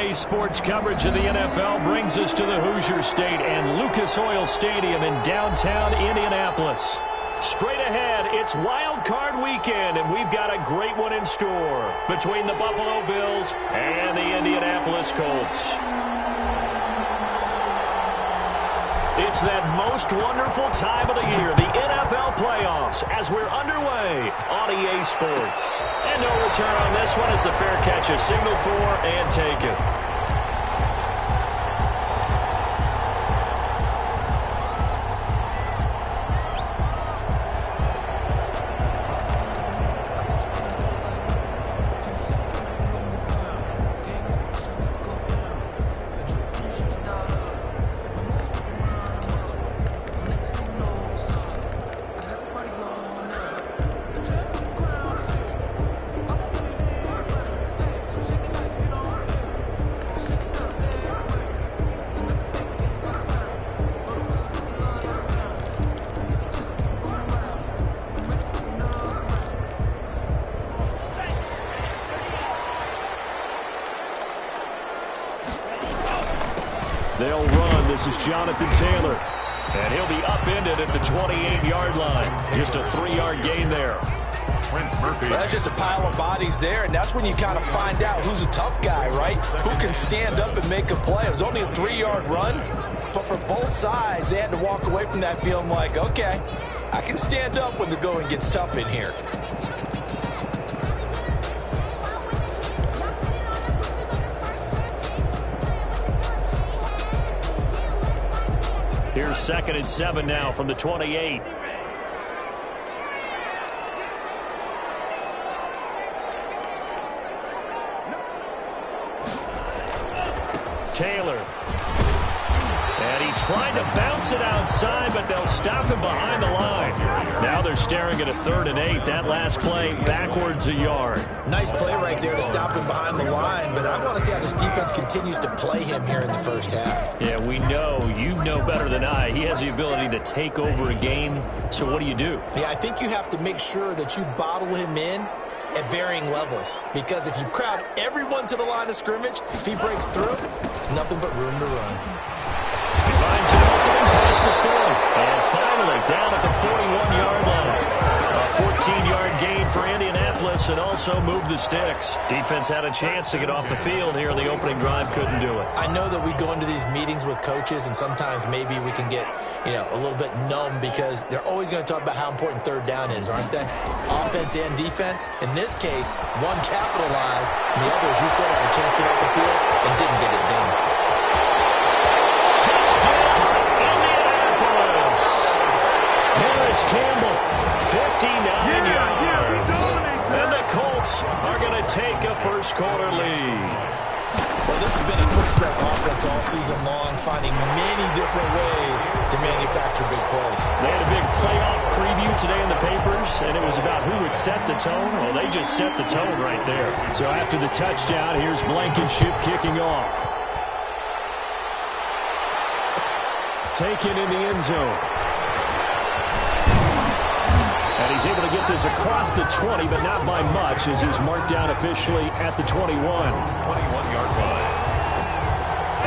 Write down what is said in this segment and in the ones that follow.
EA Sports coverage of the NFL brings us to the Hoosier State and Lucas Oil Stadium in downtown Indianapolis. Straight ahead, it's Wild Card Weekend, and we've got a great one in store between the Buffalo Bills and the Indianapolis Colts. It's that most wonderful time of the year, the NFL playoffs, as we're underway on EA Sports. And no return on this one as the fair catch is signaled for and taken. They'll run. This is Jonathan Taylor. And he'll be upended at the 28-yard line. Just a 3-yard gain there. Well, that's just a pile of bodies there, and that's when you kind of find out who's a tough guy, right? Who can stand up and make a play. It was only a 3-yard run, but for both sides, they had to walk away from that feeling like, okay, I can stand up when the going gets tough in here. Here's 2nd and 7 now from the 28. Taylor. And he tried to bounce it outside, but they'll stop him behind the line. Now they're staring at a 3rd and 8. That last play backwards a yard. Nice play right there to stop him behind the line, but I want to see how this defense continues to play him here in the first half. Yeah, we know. You know better than I. He has the ability to take over a game. So what do you do? Yeah, I think you have to make sure that you bottle him in at varying levels, because if you crowd everyone to the line of scrimmage, if he breaks through, there's nothing but room to run. He finds an opening past the 40. And finally, down at the 41-yard line. A 14-yard gain for Indianapolis and also moved the sticks. Defense had a chance to get off the field here in the opening drive. Couldn't do it. I know that we go into these meetings with coaches, and sometimes maybe we can get, a little bit numb because they're always going to talk about how important 3rd down is, aren't they? Offense and defense. In this case, one capitalized, and the other, as you said, had a chance to get off the field and didn't get it done. Campbell, 59 yards. And the Colts are going to take a first-quarter lead. Well, this has been a quick-start offense all season long, finding many different ways to manufacture big plays. They had a big playoff preview today in the papers, and it was about who would set the tone. Well, they just set the tone right there. So after the touchdown, here's Blankenship kicking off. Taken in the end zone. And he's able to get this across the 20, but not by much, as he's marked down officially at the 21. 21-yard line.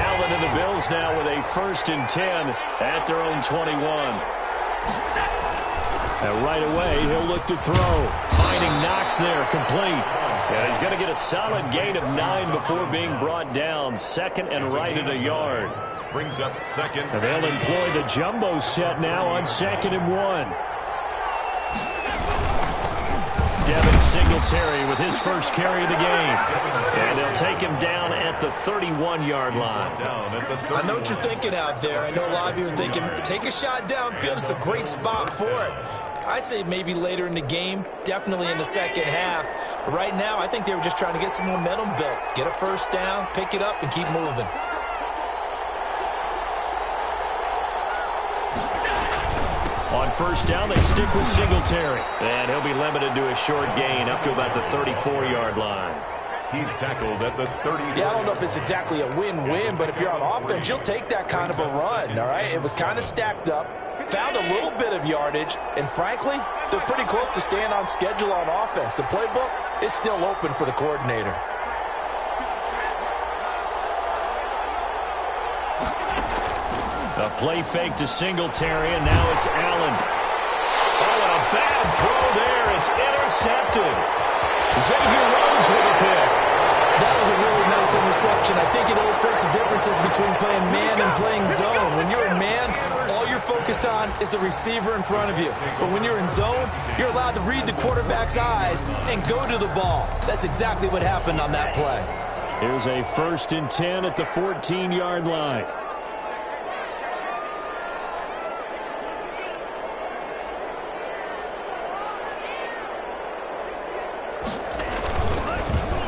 Allen and the Bills now with a 1st and 10 at their own 21. And right away, he'll look to throw. Finding Knox there, complete. And he's going to get a solid gain of 9 before being brought down. 2nd and right at a yard. Brings up 2nd. And they'll employ the jumbo set now on 2nd and 1. Devin Singletary with his first carry of the game. And they'll take him down at the 31-yard line. I know what you're thinking out there. I know a lot of you are thinking, take a shot downfield. It's a great spot for it. I'd say maybe later in the game, definitely in the second half. But right now, I think they were just trying to get some momentum built. Get a first down, pick it up, and keep moving. On first down, they stick with Singletary. And he'll be limited to a short gain up to about the 34-yard line. He's tackled at the 30. Yeah, I don't know if it's exactly a win-win, but if you're on offense, you'll take that kind of a run, all right? It was kind of stacked up, found a little bit of yardage, and frankly, they're pretty close to staying on schedule on offense. The playbook is still open for the coordinator. A play fake to Singletary, and now it's Allen. Oh, and a bad throw there. It's intercepted. Xavier Rhodes with a pick. That was a really nice interception. I think it illustrates the differences between playing man and playing zone. When you're in man, all you're focused on is the receiver in front of you. But when you're in zone, you're allowed to read the quarterback's eyes and go to the ball. That's exactly what happened on that play. Here's a 1st and 10 at the 14-yard line.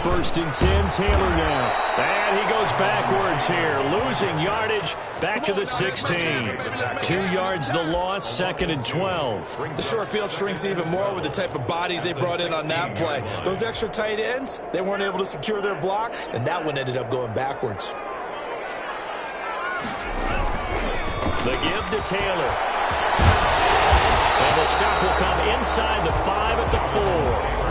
First and 10, Taylor now. And he goes backwards here, losing yardage back to the 16. 2 yards the loss, 2nd and 12. The short field shrinks even more with the type of bodies they brought in on that play. Those extra tight ends, they weren't able to secure their blocks, and that one ended up going backwards. The give to Taylor. And the stop will come inside the 5 at the 4.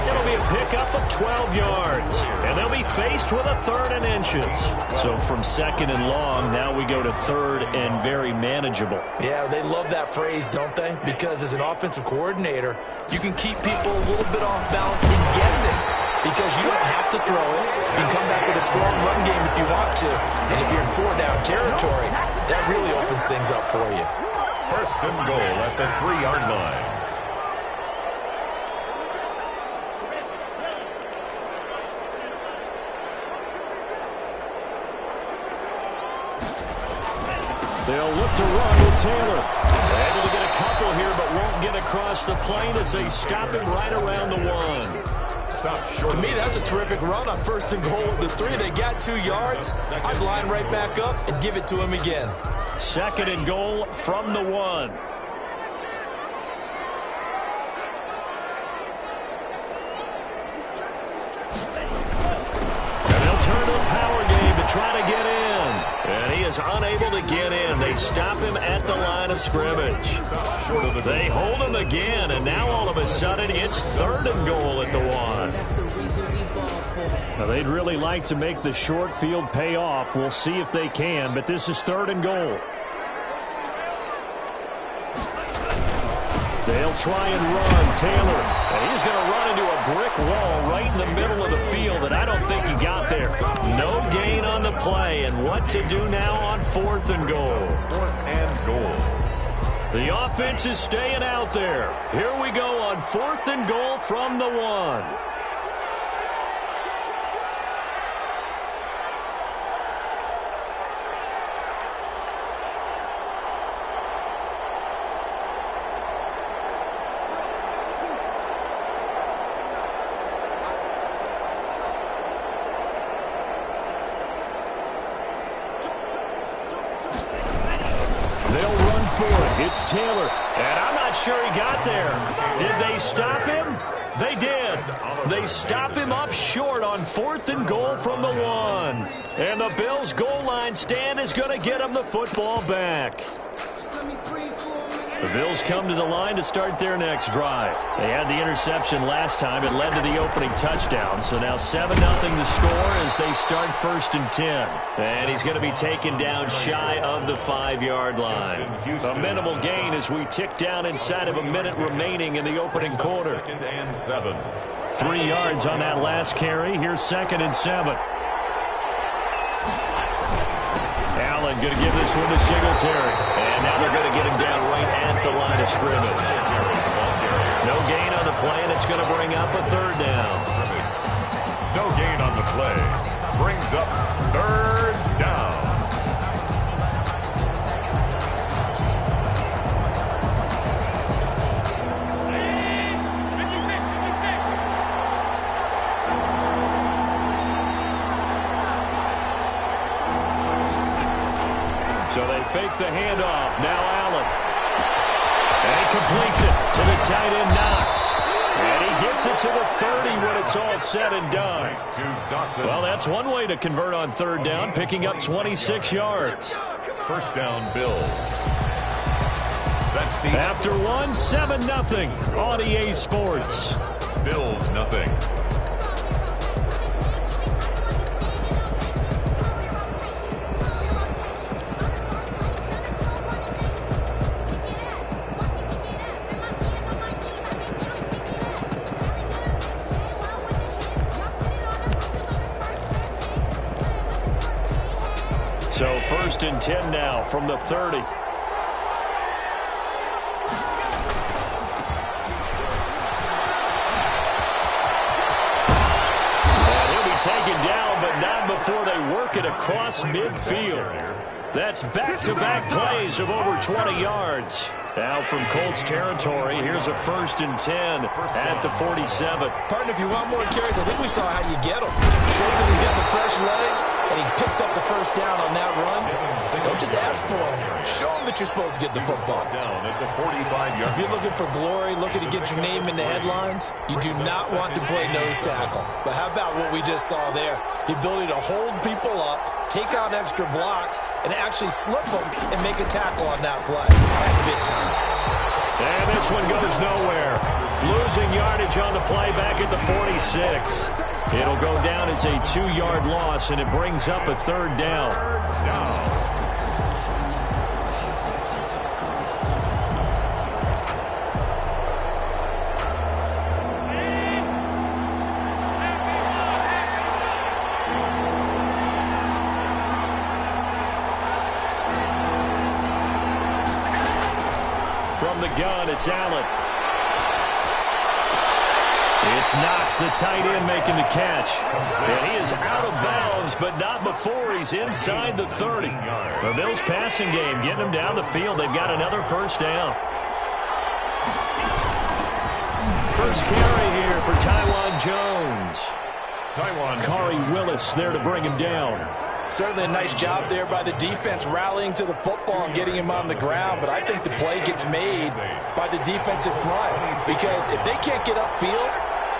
It'll be a pickup of 12 yards, and they'll be faced with a 3rd and inches. So from 2nd and long, now we go to 3rd and very manageable. Yeah, they love that phrase, don't they? Because as an offensive coordinator, you can keep people a little bit off balance and guessing because you don't have to throw it. You can come back with a strong run game if you want to, and if you're in 4-down territory, that really opens things up for you. 1st and goal at the 3-yard line. They'll look to run with Taylor. Able to get a couple here, but won't get across the plane as they stop him right around the 1. Stop short. To me, that's a terrific run on 1st and goal at the 3. They got 2 yards. I'd line right back up and give it to him again. 2nd and goal from the 1. And they'll turn to the power game to try to get in. And he is unable to get in. They stop him at the line of scrimmage. They hold him again, and now all of a sudden it's 3rd and goal at the 1. Now they'd really like to make the short field pay off. We'll see if they can, but this is 3rd and goal. They'll try and run Taylor, and he's going to run into a brick wall right in the middle of the field, and I don't think he got there. No gain on the play, and what to do now on 4th and goal. 4th and goal. The offense is staying out there. Here we go on 4th and goal from the 1. It's Taylor, and I'm not sure he got there. Did they stop him? They did. They stop him up short on 4th and goal from the 1. And the Bills' goal line stand is going to get him the football back. The Bills come to the line to start their next drive. They had the interception last time. It led to the opening touchdown. So now 7-0 the score as they start 1st and 10. And he's going to be taken down shy of the 5-yard line. A minimal gain as we tick down inside of a minute remaining in the opening quarter. 2nd and 7. 3 yards on that last carry. Here's 2nd and 7. Allen going to give this one to Singletary. And now they're going to get him down right at the line of scrimmage. No gain on the play, and it's going to bring up a 3rd down. No gain on the play. Brings up 3rd down. So they fake the handoff. Now Allen. And he completes it to the tight end Knox. And he gets it to the 30 when it's all said and done. Well, that's one way to convert on 3rd down, picking up 26 yards. 1st down, Bills. That's the After 7-0 on EA Sports. Bills nothing. 1st and 10 now from the 30. And he'll be taken down, but not before they work it across midfield. That's back-to-back plays of over 20 yards. Now from Colts territory, here's a 1st and 10 at the 47. Partner, if you want more carries, I think we saw how you get them. Showed that he's got the fresh legs, and he picked up the 1st down on that run. Don't just ask for him. Show him that you're supposed to get the football. Down at the 45-yard. If you're looking for glory, looking to get your name in the headlines, you do not want to play nose tackle. But how about what we just saw there? The ability to hold people up, take on extra blocks, and actually slip them and make a tackle on that play. That's big time. And this one goes nowhere. Losing yardage on the play back at the 46. It'll go down as a 2-yard loss, and it brings up a 3rd down. From the gun, it's Allen. It's Knox, the tight end, making the catch. And he is out of bounds, but not before he's inside the 30. The Bills' passing game getting them down the field. They've got another 1st down. First carry here for Tywan Jones. Kari Willis there to bring him down. Certainly a nice job there by the defense rallying to the football and getting him on the ground, but I think the play gets made by the defensive front because if they can't get upfield,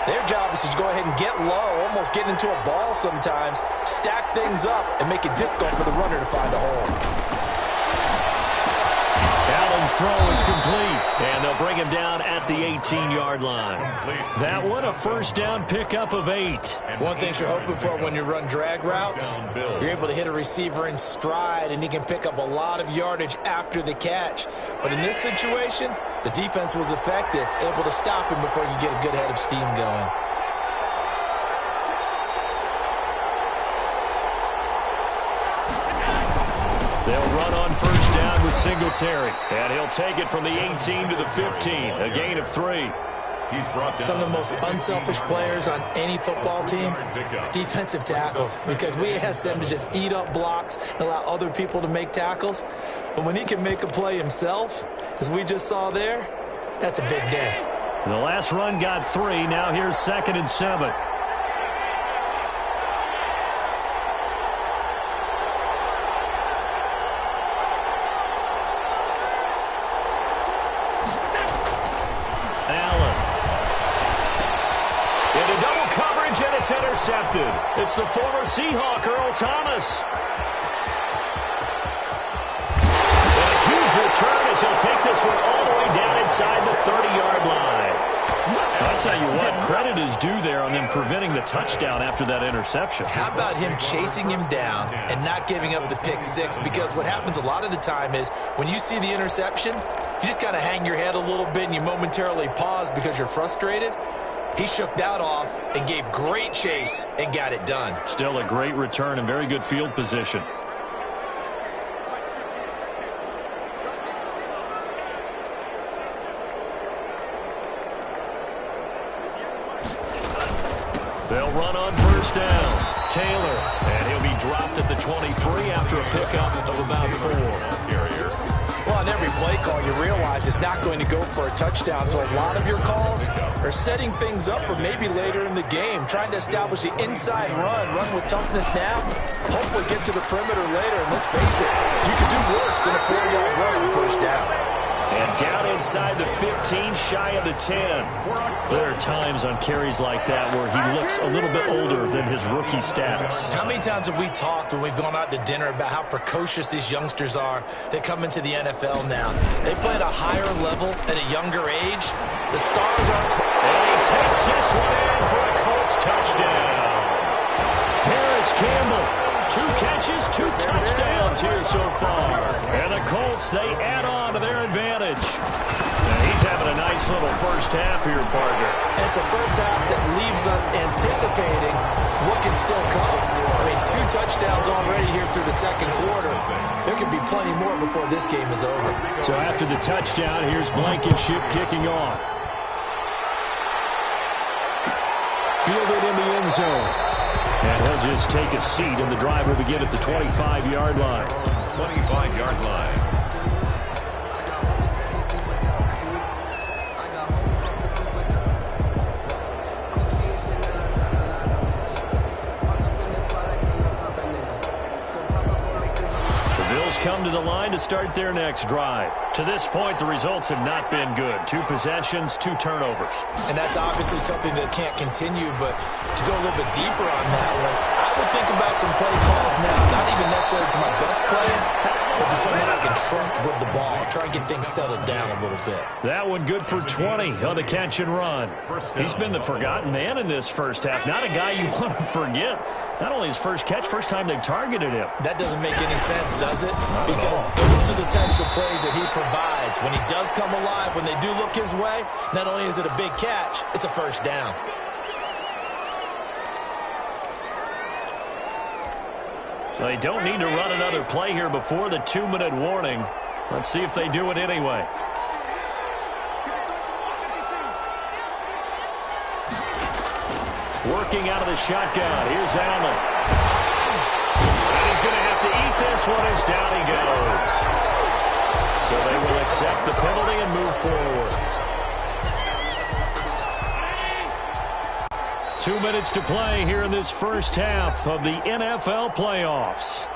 their job is to go ahead and get low, almost get into a ball sometimes, stack things up, and make it difficult for the runner to find a hole. Allen's throw is complete, and they'll bring him down at the 18-yard line. That one, a 1st down pickup of 8. One thing you're hoping for when you run drag routes, you're able to hit a receiver in stride, and he can pick up a lot of yardage after the catch. But in this situation, the defense was effective, able to stop him before he could get a good head of steam going. They'll run on 1st down with Singletary, and he'll take it from the 18 to the 15, a gain of 3. Some of the most unselfish players on any football team, defensive tackles, because we ask them to just eat up blocks and allow other people to make tackles. But when he can make a play himself, as we just saw there, that's a big day. The last run got 3. Now here's 2nd and 7. It's intercepted. It's the former Seahawk, Earl Thomas. And a huge return as he'll take this one all the way down inside the 30-yard line. I'll tell you what, credit is due there on them preventing the touchdown after that interception. How about him chasing him down and not giving up the pick 6? Because what happens a lot of the time is when you see the interception, you just kind of hang your head a little bit and you momentarily pause because you're frustrated. He shook that off and gave great chase and got it done. Still a great return and very good field position. They'll run on 1st down. Taylor, and he'll be dropped at the 23 after a pickup of about 4. Well, on every play call, you realize it's not going to go for a touchdown. So a lot of your calls are setting things up for maybe later in the game, trying to establish the inside run with toughness now, hopefully get to the perimeter later. And let's face it, you could do worse than a 4-yard run on 1st down. And down inside the 15, shy of the 10. There are times on carries like that where he looks a little bit older than his rookie status. How many times have we talked when we've gone out to dinner about how precocious these youngsters are that come into the NFL now? They play at a higher level at a younger age. The stars aren't... And he takes this one in for a Colts touchdown. Harris Campbell. 2 catches, 2 touchdowns here so far. And the Colts, they add on to their advantage. And he's having a nice nice little first half here, partner. And it's a first half that leaves us anticipating what can still come. I mean, 2 touchdowns already here through the second quarter. There could be plenty more before this game is over. So after the touchdown, here's Blankenship kicking off. Fielded in the end zone. And he'll just take a seat, and the drive will begin at the 25-yard line. 25-yard line. Come to the line to start their next drive. To this point, the results have not been good. 2 possessions, 2 turnovers. And that's obviously something that can't continue, but to go a little bit deeper on that one, I would think about some play calls now, not even necessarily to my best player, but to someone I can trust with the ball. Try and get things settled down a little bit. That one good for 20 on the catch and run. He's been the forgotten man in this first half. Not a guy you want to forget. Not only his first catch, first time they've targeted him. That doesn't make any sense, does it? Because those are the types of plays that he provides. When he does come alive, when they do look his way, not only is it a big catch, it's a first down. So they don't need to run another play here before the 2-minute warning. Let's see if they do it anyway. Working out of the shotgun. Here's Allen. And he's going to have to eat this one as down he goes. So they will accept the penalty and move forward. 2 minutes to play here in this first half of the NFL playoffs.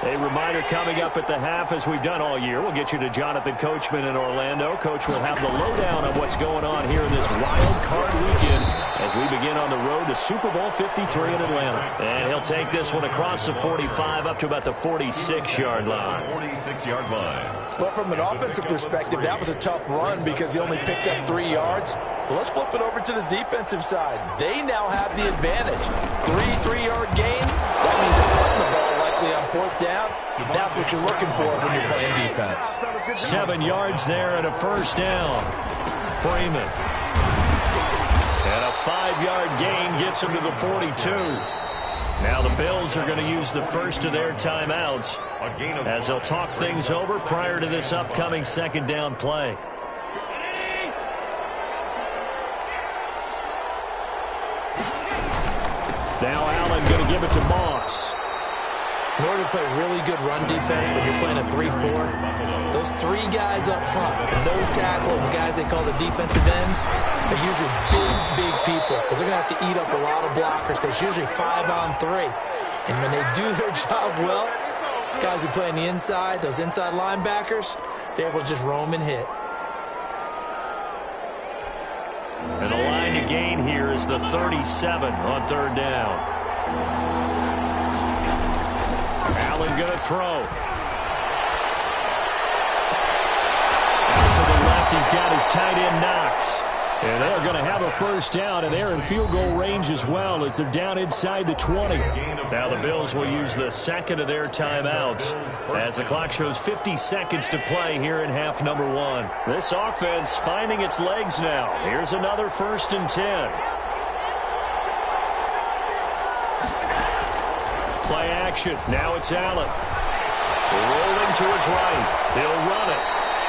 A reminder coming up at the half, as we've done all year. We'll get you to Jonathan Coachman in Orlando. Coach will have the lowdown on what's going on here in this wild card weekend as we begin on the road to Super Bowl 53 in Atlanta. And he'll take this one across the 45 up to about the 46-yard line. 46-yard line. Well, from an offensive perspective, that was a tough run because he only picked up 3 yards. Well, let's flip it over to the defensive side. They now have the advantage. 3 3-yard gains. That means they're putting the ball likely on 4th down. That's what you're looking for when you're playing defense. 7 yards there and a first down. Freeman. And a 5-yard gain gets him to the 42. Now the Bills are going to use the first of their timeouts as they'll talk things over prior to this upcoming second down play. Now Allen going to give it to Moss. In order to play really good run defense when you're playing a 3-4, those 3 guys up front, the nose tackle, and the guys they call the defensive ends, are usually big people because they're going to have to eat up a lot of blockers because it's usually 5-on-3. And when they do their job well, guys who play on the inside, those inside linebackers, they're able to just roam and hit. And the line to gain here is the 37 on 3rd down. Allen going to throw. Out to the left, he's got his tight end Knox. And they're going to have a first down, and they're in field goal range as well as they're down inside the 20. Now the Bills will use the second of their timeouts as the clock shows 50 seconds to play here in half number 1. This offense finding its legs now. Here's another 1st and 10. Play action. Now it's Allen. Rolling to his right. He'll run it.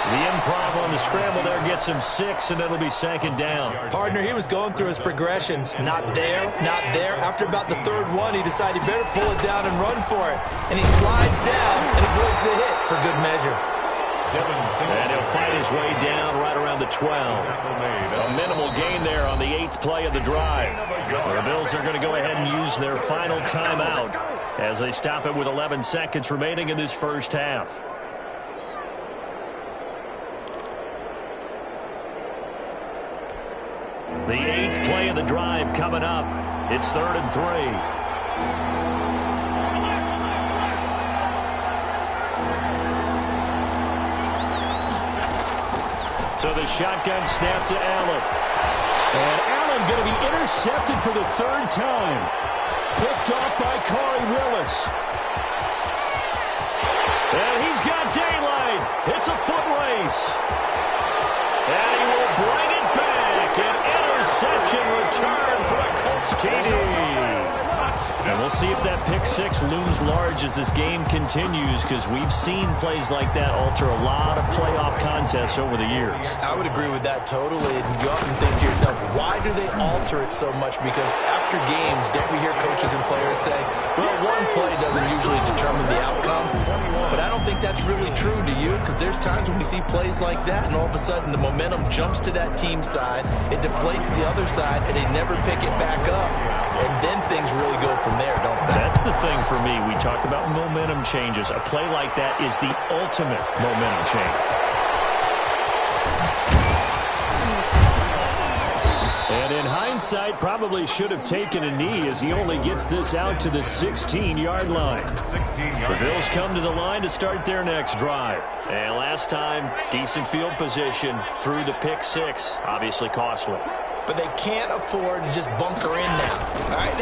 The improv on the scramble there gets him 6, and it'll be 2nd down. Partner, he was going through his progressions. Not there, not there. After about the 3rd one, he decided he better pull it down and run for it. And he slides down and avoids the hit for good measure. And he'll fight his way down right around the 12. A minimal gain there on the 8th play of the drive. The Bills are going to go ahead and use their final timeout as they stop it with 11 seconds remaining in this first half. The 8th play of the drive coming up. It's 3rd and 3. So the shotgun snap to Allen. And Allen going to be intercepted for the 3rd time. Picked off by Corey Willis. And he's got daylight. It's a foot race. space. And he will bring it back. An interception return for a Colts TD. And we'll see if that pick six looms large as this game continues, because we've seen plays like that alter a lot of playoff contests over the years. I would agree with that totally. And you often think to yourself, why do they alter it so much? Because after games, don't we hear coaches and players say, well, one play doesn't usually determine the outcome. But I don't think that's really true, do you? Because there's times when we see plays like that, and all of a sudden the momentum jumps to that team side, it deflates the other side, and they never pick it back up. And then things really go from there, don't they? That's the thing for me. We talk about momentum changes. A play like that is the ultimate momentum change. And in hindsight, probably should have taken a knee as he only gets this out to the 16-yard line. The Bills come to the line to start their next drive. And last time, decent field position through the pick six. Obviously costly. But they can't afford to just bunker in now. All right,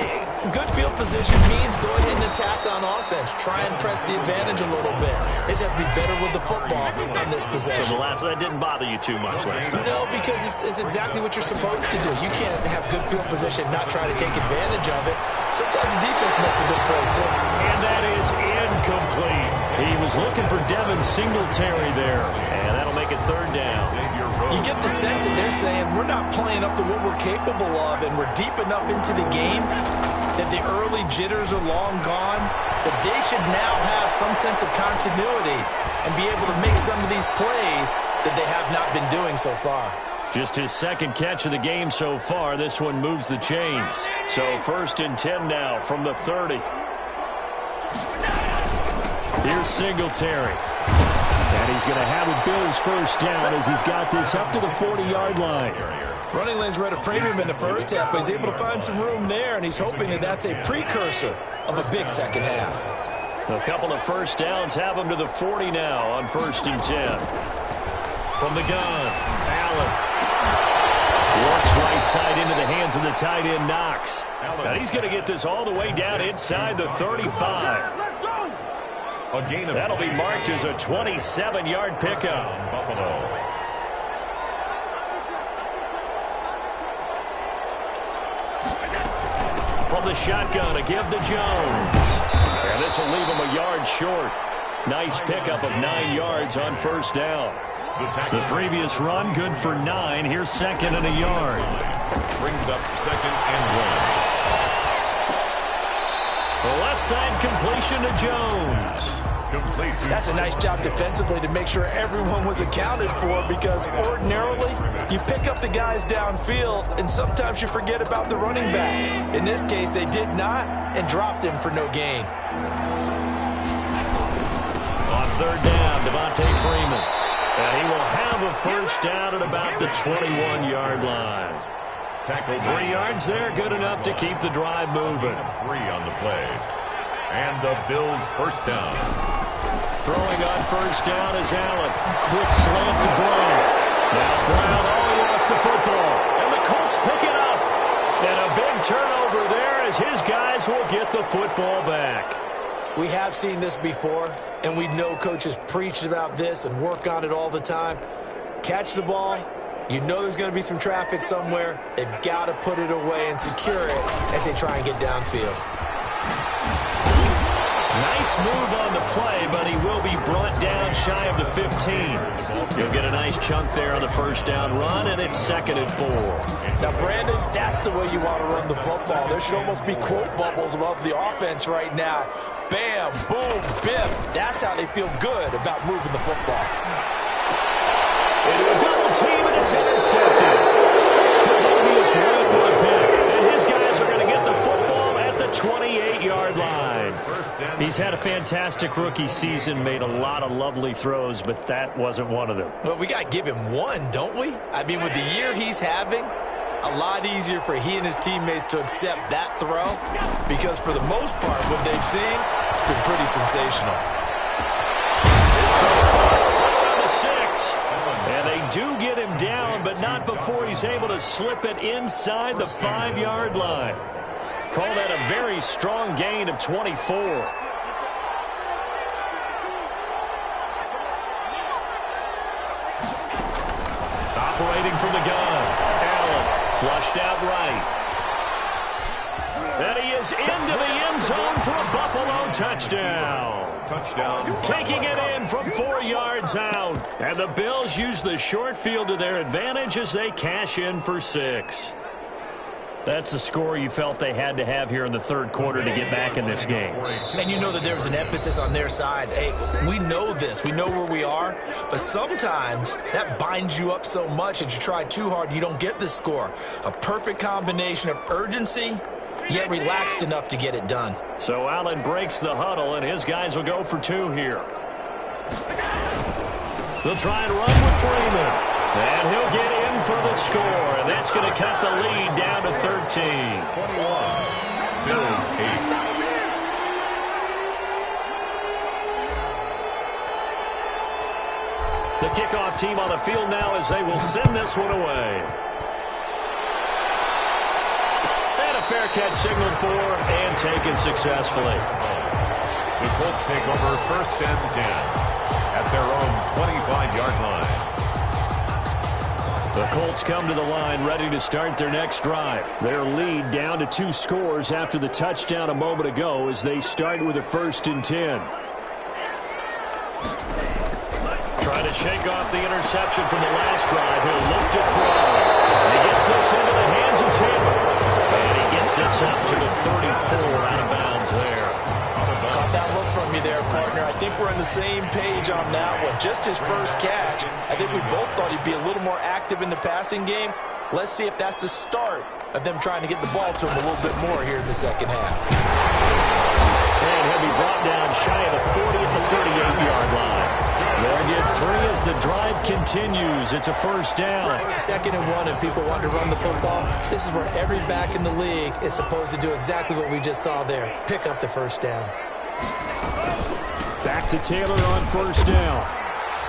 good field position means go ahead and attack on offense. Try and press the advantage a little bit. They just have to be better with the football on this possession. So the last one, that didn't bother you too much last time? No, because it's exactly what you're supposed to do. You can't have good field position, not try to take advantage of it. Sometimes the defense makes a good play, too. And that is incomplete. He was looking for Devin Singletary there, and that'll make it third down. You get the sense that they're saying we're not playing up to what we're capable of, and we're deep enough into the game that the early jitters are long gone, that they should now have some sense of continuity and be able to make some of these plays that they have not been doing so far. Just his second catch of the game so far. This one moves the chains. So 1st and 10 now from the 30. Here's Singletary. And he's going to have a Bills first down as he's got this up to the 40-yard line. Running lanes were at a premium in the first half, but he's able to find some room there, and he's hoping that that's a precursor of a big second half. A couple of first downs have him to the 40 now on 1st and 10. From the gun, Allen. Works right side into the hands of the tight end, Knox. Now he's going to get this all the way down inside the 35. That'll be marked as a 27-yard pickup. Buffalo. From the shotgun, a give to Jones. And this will leave him a yard short. Nice pickup of 9 yards on 1st down. The previous run, good for 9. Here's 2nd and a yard. Brings up 2nd and 1. The left side completion to Jones. That's a nice job defensively to make sure everyone was accounted for, because ordinarily you pick up the guys downfield and sometimes you forget about the running back. In this case, they did not and dropped him for no gain. On 3rd down, Devontae Freeman. And he will have a first down at about the 21-yard line. 3 yards there, good enough to keep the drive moving. 3 on the play. And the Bills first down. Throwing on 1st down is Allen. Quick slant to Brown. Now Brown, he lost the football. And the Colts pick it up. And a big turnover there as his guys will get the football back. We have seen this before, and we know coaches preach about this and work on it all the time. Catch the ball. You know there's going to be some traffic somewhere. They've got to put it away and secure it as they try and get downfield. Nice move on the play, but he will be brought down shy of the 15. You'll get a nice chunk there on the 1st down run, and it's 2nd and 4. Now, Brandon, that's the way you want to run the football. There should almost be quote bubbles above the offense right now. Bam, boom, biff. That's how they feel good about moving the football. Into a double team, and it's intercepted. Tre'Davious White with a pick, and his guys are going to get the football at the 28-yard line. He's had a fantastic rookie season, made a lot of lovely throws, but that wasn't one of them. Well, we got to give him one, don't we? I mean, with the year he's having, a lot easier for he and his teammates to accept that throw, because for the most part, what they've seen, it's been pretty sensational. On the 6. And they do get him down, but not before he's able to slip it inside the 5-yard line. Call that a very strong gain of 24. Operating from the gun. Allen flushed out right. And he is into the end zone for a Buffalo touchdown. Touchdown. Taking it in from 4 yards out. And the Bills use the short field to their advantage as they cash in for 6. That's the score you felt they had to have here in the third quarter to get back in this game. And you know that there was an emphasis on their side. Hey, we know this. We know where we are. But sometimes that binds you up so much that you try too hard, you don't get the score. A perfect combination of urgency, yet relaxed enough to get it done. So Allen breaks the huddle, and his guys will go for 2 here. They'll try and run with Freeman. And he'll get in for the score, and that's going to cut the lead down to 13. 21. Bills 8. The kickoff team on the field now as they will send this one away. And a fair catch signaled for and taken successfully. The Colts take over 1st and 10 at their own 25-yard line. The Colts come to the line ready to start their next drive. Their lead down to 2 scores after the touchdown a moment ago as they start with a 1st and 10. Trying to shake off the interception from the last drive. He'll look to throw. He gets this into the hands of Taylor. And he gets this up to the 34 out of bounds there. Caught that look from you there, partner. I think we're on the same page on that one. Just his first catch. I think we both thought he'd be a little more active in the passing game. Let's see if that's the start of them trying to get the ball to him a little bit more here in the second half. And he'll be brought down shy of the 40 at the 38-yard line. They'll get 3 as the drive continues. It's a 1st down. 2nd and 1, and people want to run the football. This is where every back in the league is supposed to do exactly what we just saw there. Pick up the 1st down. Back to Taylor on 1st down.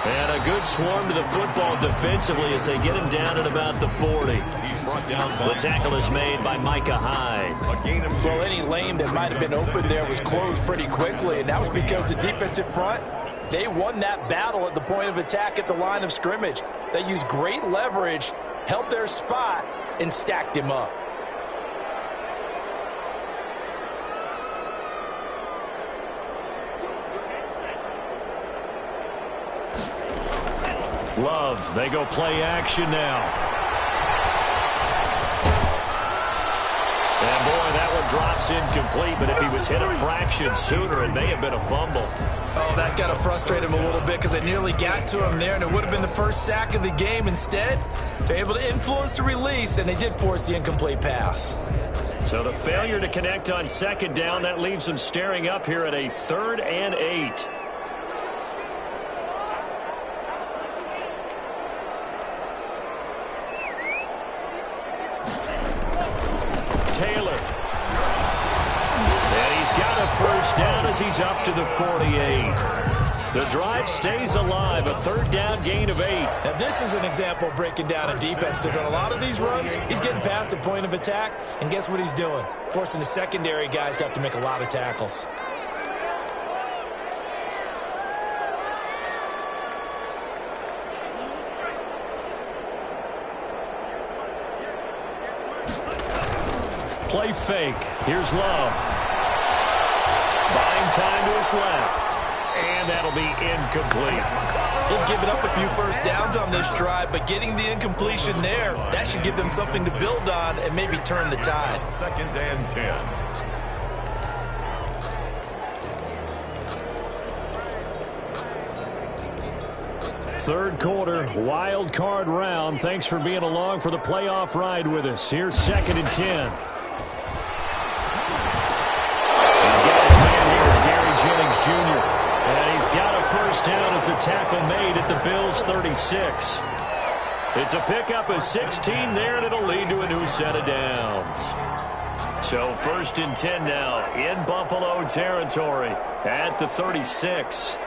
And a good swarm to the football defensively as they get him down at about the 40. He's brought down by The tackle is made by Micah Hyde. a gain of 2. Well, any lane that might have been open there was closed pretty quickly, and that was because the defensive front, they won that battle at the point of attack at the line of scrimmage. They used great leverage, held their spot, and stacked him up. Love, they go play action now. And boy, that one drops incomplete, but if he was hit a fraction sooner, it may have been a fumble. Oh, that's got to frustrate him a little bit because they nearly got to him there, and it would have been the first sack of the game. Instead, they're able to influence the release, and they did force the incomplete pass. So the failure to connect on 2nd down, that leaves them staring up here at a 3rd and 8. Taylor. And he's got a 1st down as he's up to the 48. The drive stays alive, a 3rd down gain of 8. Now, this is an example of breaking down a defense because on a lot of these runs, he's getting past the point of attack, and guess what he's doing? Forcing the secondary guys to have to make a lot of tackles. Play fake. Here's Love. Buying time to his left. And that'll be incomplete. They've given up a few 1st downs on this drive, but getting the incompletion there, that should give them something to build on and maybe turn the tide. 2nd and 10. Third quarter, wild card round. Thanks for being along for the playoff ride with us. Here's 2nd and 10. Jennings Jr. And he's got a 1st down as a tackle made at the Bills' 36. It's a pickup of 16 there, and it'll lead to a new set of downs. So 1st and 10 now in Buffalo territory at the 36.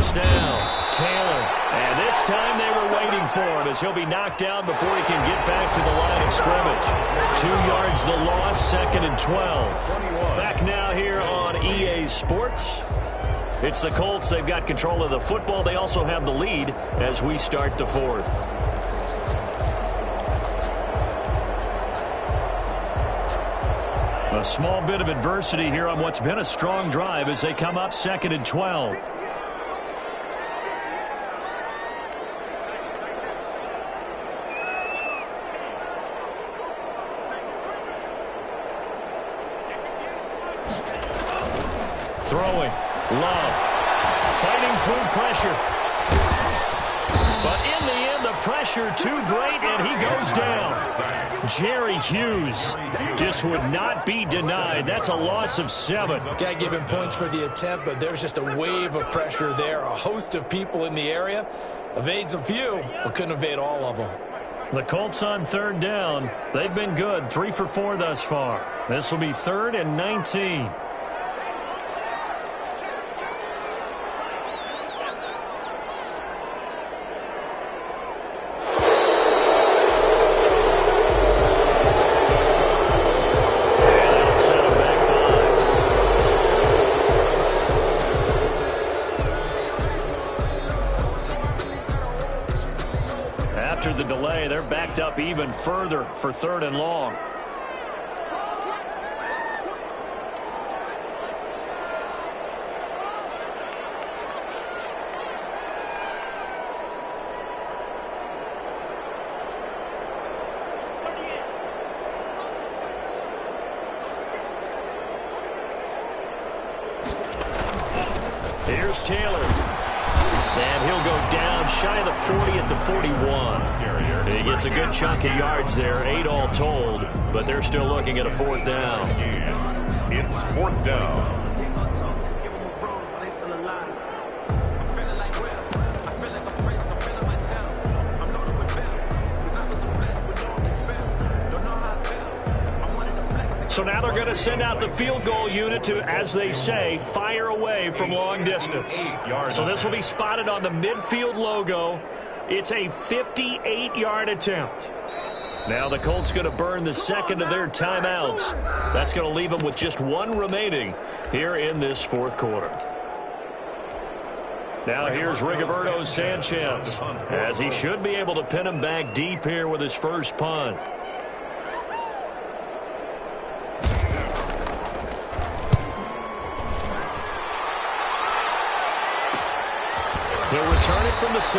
first down. Taylor. And this time they were waiting for him as he'll be knocked down before he can get back to the line of scrimmage. 2 yards the loss, 2nd and 12. Back now here on EA Sports. It's the Colts. They've got control of the football. They also have the lead as we start the 4th. A small bit of adversity here on what's been a strong drive as they come up 2nd and 12. Throwing. Love. Fighting through pressure. But in the end, the pressure too great, and he goes down. Jerry Hughes just would not be denied. That's a loss of 7. Can't give him points for the attempt, but there's just a wave of pressure there. A host of people in the area. Evades a few, but couldn't evade all of them. The Colts on 3rd down. They've been good. 3 for 4 thus far. This will be 3rd and 19. After the delay, they're backed up even further for 3rd and long. Here's Taylor. And he'll go down shy of the 40 at the 41. He gets a good chunk of yards there, 8 all told, but they're still looking at a 4th down. It's 4th down. So now they're going to send out the field goal unit to, as they say, fire away from long distance. So this will be spotted on the midfield logo. It's a 58-yard attempt. Now the Colts going to burn the 2nd of their timeouts. That's going to leave them with just 1 remaining here in this 4th quarter. Now here's Rigoberto Sanchez, as he should be able to pin him back deep here with his first punt. He'll return it from the 6.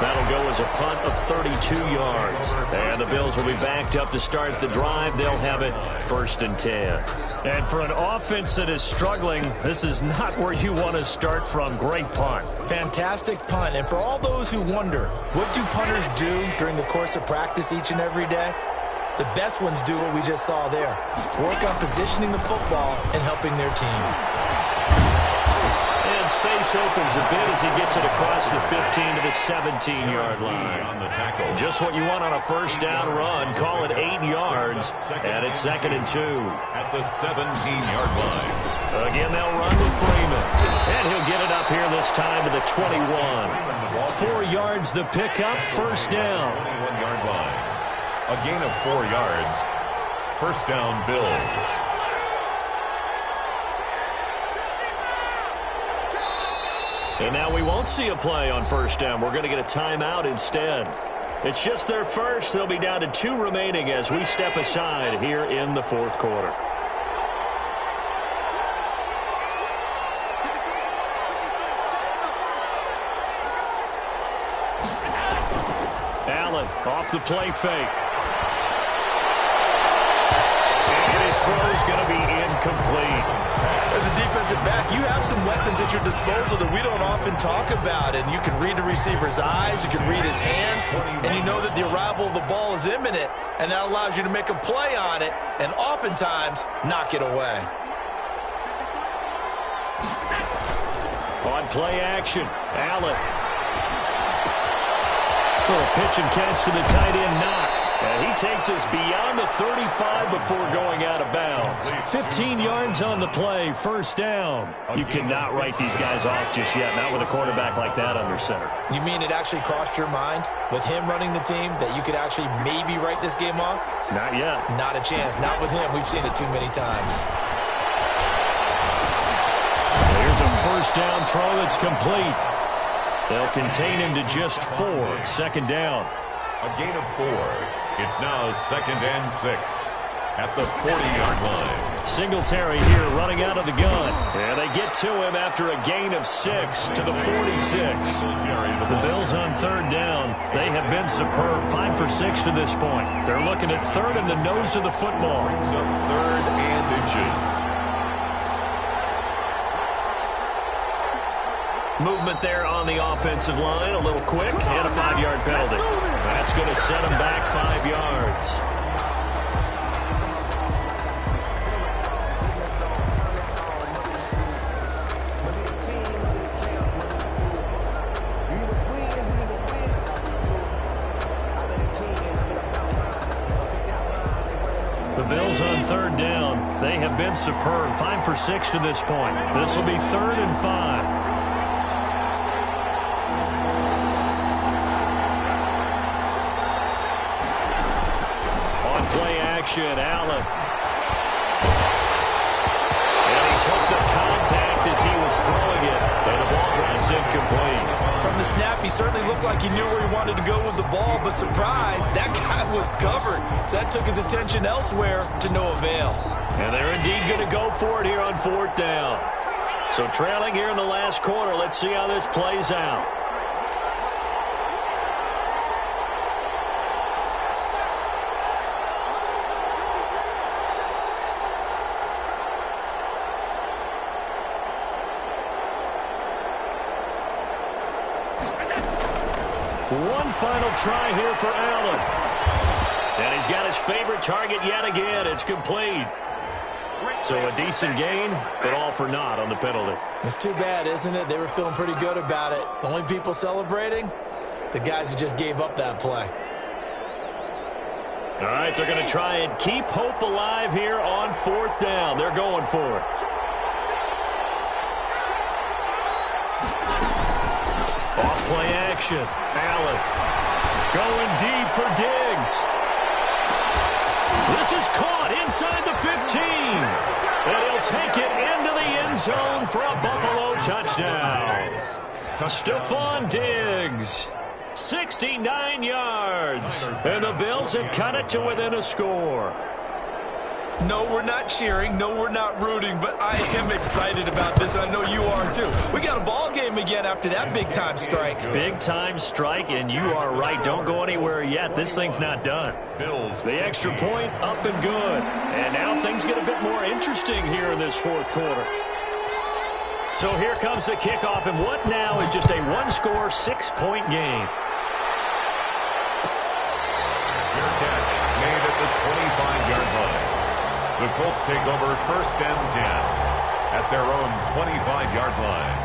That'll go as a punt of 32 yards. And the Bills will be backed up to start the drive. They'll have it 1st and 10. And for an offense that is struggling, this is not where you want to start from. Great punt. Fantastic punt. And for all those who wonder, what do punters do during the course of practice each and every day? The best ones do what we just saw there. Work on positioning the football and helping their team. Space opens a bit as he gets it across the 15 to the 17-yard line. On the tackle. Just what you want on a 1st down run. Call it 8 yards, and it's 2nd and 2. At the 17-yard line. Again, they'll run with Freeman. And he'll get it up here this time to the 21. 4 yards the pickup, 1st down. 21-yard line. A gain of 4 yards. 1st down, Bills. And now we won't see a play on 1st down. We're going to get a timeout instead. It's just their first. They'll be down to 2 remaining as we step aside here in the 4th quarter. Allen off the play fake. And his throw's going to be incomplete. As a defensive back, you have some weapons at your disposal that we don't often talk about. And you can read the receiver's eyes, you can read his hands, and you know that the arrival of the ball is imminent, and that allows you to make a play on it and oftentimes knock it away. On play action, Allen. Little pitch and catch to the tight end, Knox. And he takes us beyond the 35 before going out of bounds. 15 yards on the play, first down. You cannot write these guys off just yet, not with a quarterback like that under center. You mean it actually crossed your mind with him running the team that you could actually maybe write this game off? Not yet. Not a chance. Not with him. We've seen it too many times. Here's a first down throw that's complete. They'll contain him to just 4. Second down. A gain of 4. It's now 2nd and 6 at the 40-yard line. Singletary here running out of the gun. And they get to him after a gain of 6 to the 46. The Bills on third down. They have been superb. 5 for 6 to this point. They're looking at third in the nose of the football. Brings up 3rd and inches. Movement there on the offensive line. A little quick and a 5-yard penalty. That's going to set them back 5 yards. The Bills on third down. They have been superb. 5 for 6 to this point. This will be 3rd and 5. Allen. And he took the contact as he was throwing it. And the ball drives incomplete. From the snap, he certainly looked like he knew where he wanted to go with the ball, but surprise, that guy was covered. So that took his attention elsewhere to no avail. And they're indeed going to go for it here on 4th down. So trailing here in the last quarter. Let's see how this plays out. One final try here for Allen. And he's got his favorite target yet again. It's complete. So a decent gain, but all for naught on the penalty. It's too bad, isn't it? They were feeling pretty good about it. The only people celebrating, the guys who just gave up that play. All right, they're going to try and keep hope alive here on 4th down. They're going for it. Off-play action. Allen going deep for Diggs. This is caught inside the 15. And he'll take it into the end zone for a Buffalo touchdown. Stephon Diggs, 69 yards. And the Bills have cut it to within a score. No, we're not cheering. No, we're not rooting, but I am excited about this, and I know you are too. We got a ball game again after that big-time strike. Big-time strike, and you are right. Don't go anywhere yet. This thing's not done. Bills. The extra point up and good. And now things get a bit more interesting here in this 4th quarter. So here comes the kickoff, and what now is just a one-score, 6-point game. Fair catch made at the 25-yard line. The Colts take over 1st and 10 at their own 25-yard line.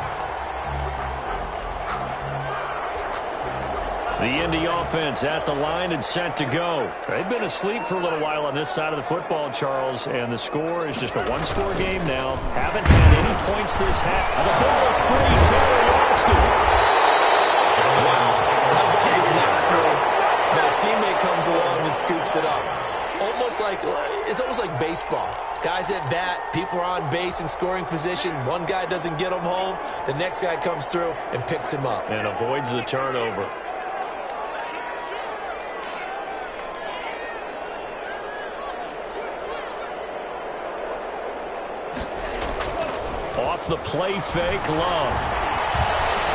The Indy offense at the line and set to go. They've been asleep for a little while on this side of the football, Charles, and the score is just a one-score game now. Haven't had any points this half. The ball is free. Terry lost it. Wow, that ball is not free, but a teammate comes along and scoops it up. It's almost like baseball. Guys at bat, people are on base in scoring position. One guy doesn't get him home. The next guy comes through and picks him up. And avoids the turnover. Off the play fake, Love.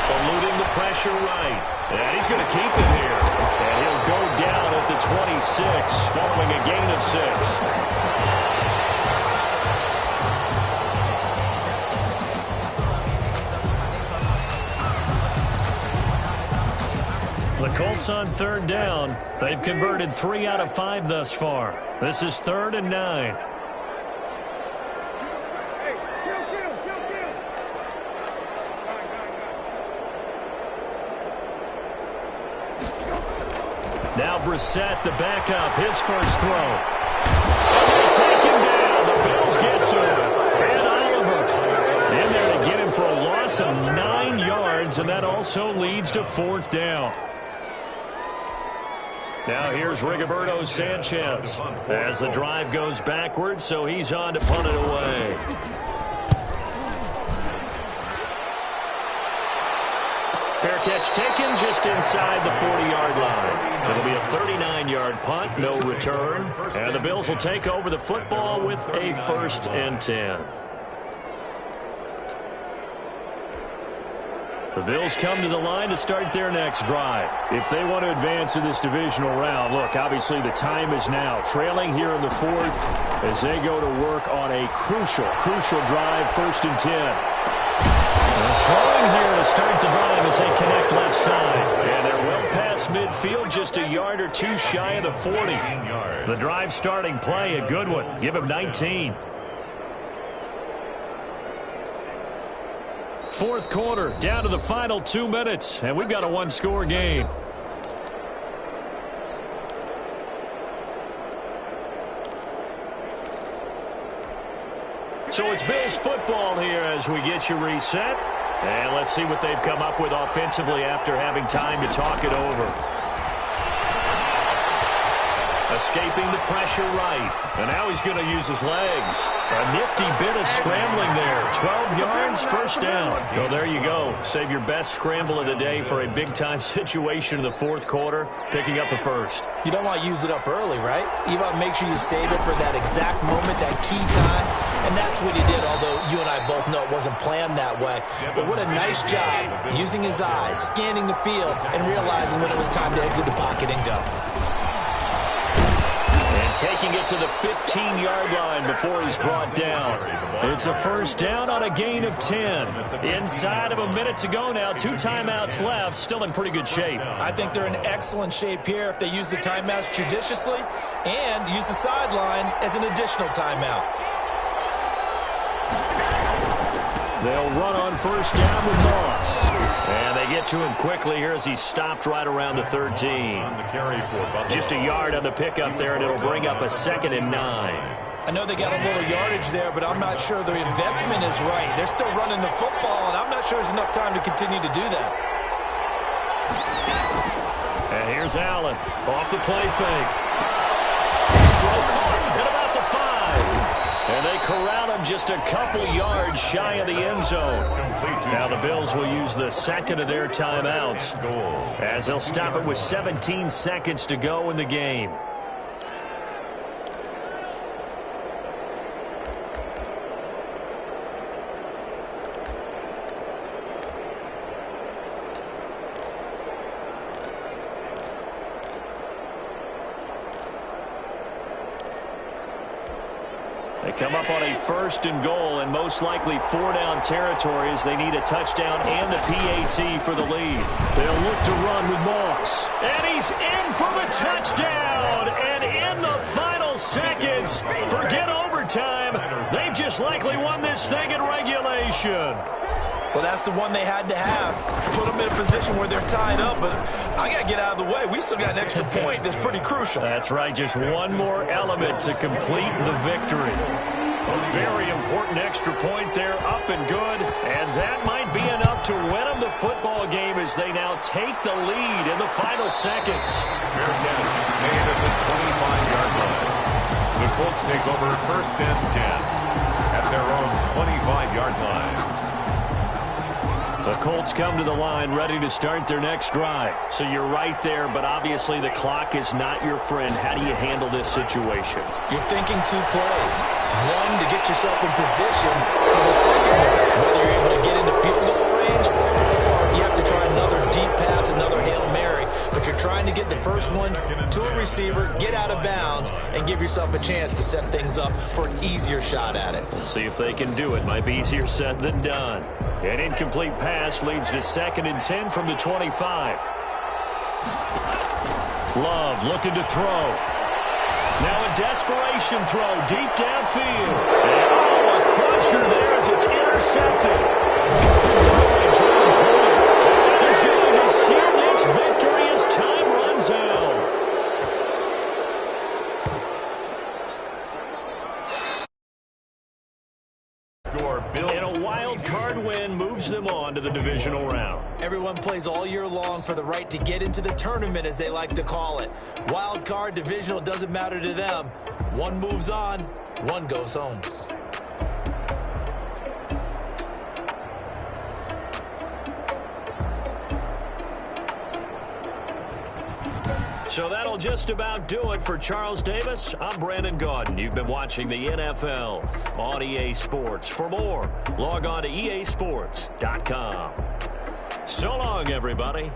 Eluding the pressure right. And he's going to keep it here. And he'll go down at the 26 following a gain of 6. The Colts on third down. They've converted 3 out of 5 thus far. This is 3rd and 9. Now Brissett, the backup, his first throw. And they take him down. The Bills get to him. And Oliver in there to get him for a loss of 9 yards, and that also leads to 4th down. Now here's Rigoberto Sanchez as the drive goes backwards, so he's on to punt it away. Fair catch taken just inside the 40-yard line. It'll be a 39-yard punt, no return. And the Bills will take over the football with a 1st and 10. The Bills come to the line to start their next drive. If they want to advance in this divisional round, look, obviously the time is now. Trailing here in the 4th as they go to work on a crucial drive, 1st and 10. Throwing here to start the drive as they connect left side. And they're well past midfield, just a yard or two shy of the 40. The drive starting play, a good one. Give him 19. 4th quarter, down to the final 2 minutes, and we've got a 1-score game. So it's Bills football here as we get you reset. And let's see what they've come up with offensively after having time to talk it over. Escaping the pressure right. And now he's going to use his legs. A nifty bit of scrambling there. 12 yards, 1st down. So there you go. Save your best scramble of the day for a big-time situation in the 4th quarter, picking up the 1st. You don't want to use it up early, right? You want to make sure you save it for that exact moment, that key time. And that's what he did, although you and I both know it wasn't planned that way. But what a nice job using his eyes, scanning the field, and realizing when it was time to exit the pocket and go. And taking it to the 15-yard line before he's brought down. It's a 1st down on a gain of 10. Inside of a minute to go now. 2 timeouts left. Still in pretty good shape. I think they're in excellent shape here if they use the timeouts judiciously and use the sideline as an additional timeout. They'll run on 1st down with Moss. And they get to him quickly here as he's stopped right around the 13. Just a yard on the pickup there, and it'll bring up a 2nd and 9. I know they got a little yardage there, but I'm not sure their investment is right. They're still running the football, and I'm not sure there's enough time to continue to do that. And here's Allen off the play fake. His throw caught at about the 5. And they corral him just a couple yards shy of the end zone. Now the Bills will use the 2nd of their timeouts as they'll stop it with 17 seconds to go in the game. They come up on a 1st and goal and most likely 4-down territory as they need a touchdown and a PAT for the lead. They'll look to run with Moss. And he's in for the touchdown. And in the final seconds, forget overtime. They've just likely won this thing in regulation. Well, that's the one they had to have. Put them in a position where they're tied up, but I got to get out of the way. We still got an extra point that's pretty crucial. That's right, just one more element to complete the victory. A very important extra point there, up and good, and that might be enough to win them the football game as they now take the lead in the final seconds. Fair catch made at the 25-yard line. The Colts take over 1st and 10 at their own 25-yard line. The Colts come to the line ready to start their next drive. So you're right there, but obviously the clock is not your friend. How do you handle this situation? You're thinking 2 plays. One, to get yourself in position for the second one, whether you're able to get into field goal range or you have to try another deep pass, another Hail Mary. But you're trying to get the first one to a receiver, get out of bounds, and give yourself a chance to set things up for an easier shot at it. We'll see if they can do it. Might be easier said than done. An incomplete pass leads to 2nd and 10 from the 25. Love looking to throw. Now a desperation throw deep downfield. And a crusher there as it's intercepted. He's going to seal this victory as time runs out. Bills. And a wild card win moves them on to the divisional round. Everyone plays all year long for the right to get into the tournament, as they like to call it. Wild card, divisional, doesn't matter to them. One moves on, one goes home. So that'll just about do it for Charles Davis. I'm Brandon Gaudin. You've been watching the NFL on EA Sports. For more, log on to easports.com. So long, everybody.